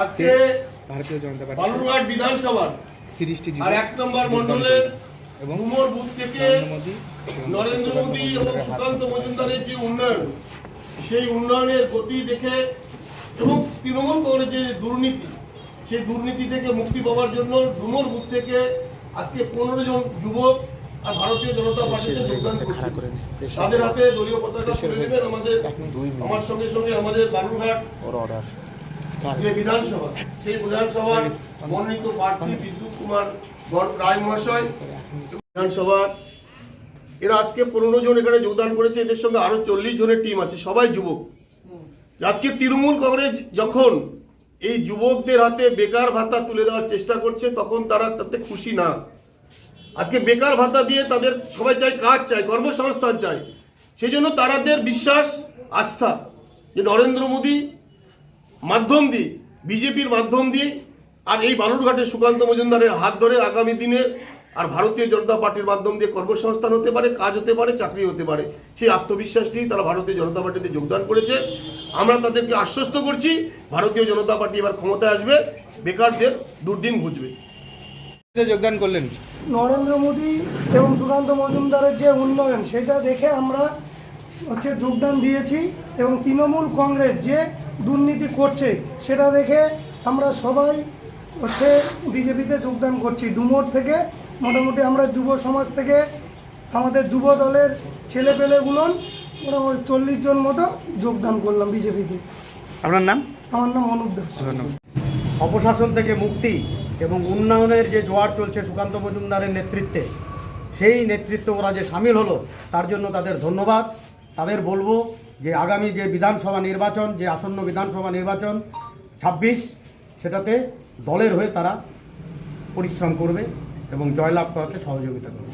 আজকে ভারতীয় জনতা পার্টি বালুরঘাট বিধানসভার 30টি আর 1 নম্বর মণ্ডলের এবং ডুমুর বুথ থেকে নরেন্দ্র মোদী এবং সুকান্ত মজুমদারের যে উন্নয়ন, সেই উন্নয়নের গতি দেখে এবং তৃণমূল কংগ্রেসের যে দুর্নীতি, সেই দুর্নীতি থেকে মুক্তি পাওয়ার জন্য ডুমুর বুথ থেকে আজকে 15 জন যুবক আর ভারতীয় জনতা পার্টিতে যোগদান করছে। তাদের হাতে দলীয় পতাকা তুলে দেবেন আমার সঙ্গে সঙ্গে আমাদের বালুরঘাট যে বিধানসভা, সেই বিধানসভার মনোনীত প্রার্থী বিদ্যুৎ কুমার রায় মহাশয় বিধানসভার এরা আজকে 15 জন এখানে যোগদান করেছে। এদের সঙ্গে আরো 40 জনের টিম আছে, সবাই যুবক। আজকে তৃণমূল কংগ্রেস যখন এই যুবকদের হাতে বেকার ভাতা তুলে দেওয়ার চেষ্টা করছে, তখন তারা তাতে খুশি না। আজকে বেকার ভাতা দিয়ে তাদের সবাই চায় কাজ চায়, কর্মসংস্থান চায়। সেই জন্য তাদের বিশ্বাস আস্থা যে নরেন্দ্র মোদী মাধ্যম দিয়ে, বিজেপির মাধ্যম দিয়ে আর এই বালুরঘাটের সুকান্ত মজুমদারের হাত ধরে আগামী দিনে আর ভারতীয় জনতা পার্টির মাধ্যম দিয়ে কর্মসংস্থান হতে পারে, কাজ হতে পারে, চাকরি হতে পারে। সেই আত্মবিশ্বাস নিয়ে তারা ভারতীয় জনতা পার্টিতে যোগদান করেছে। আমরা তাদেরকে আশ্বস্ত করছি, ভারতীয় জনতা পার্টি এবার ক্ষমতায় আসবে, বেকারদের দুর্দিন বুঝবে। যোগদান করলেন নরেন্দ্র মোদী এবং সুকান্ত মজুমদারের যে উন্নয়ন, সেটা দেখে আমরা যোগদান দিয়েছি এবং তৃণমূল কংগ্রেস যে দুর্নীতি করছে সেটা দেখে আমরা সবাই বিজেপিতে যোগদান করছি। ডুমুর থেকে মোটামুটি আমরা যুব সমাজ থেকে আমাদের যুব দলের ছেলেপেলেগুলো মোটামুটি 40 জন মতো যোগদান করলাম বিজেপিতে। আপনার নাম? আমার নাম অনুপ দাস। অপশাসন থেকে মুক্তি এবং উন্নয়নের যে জোয়ার চলছে সুকান্ত মজুমদারের নেতৃত্বে, সেই নেতৃত্বে ওরা যে সামিল হলো তার জন্য তাদের ধন্যবাদ। তাদের বলবো যে আগামী যে বিধানসভা নির্বাচন, যে আসন্ন বিধানসভা নির্বাচন 26, সেটাতে দলের হয়ে তারা পরিশ্রম করবে এবং জয়লাভ করাতে সহযোগিতা করবে।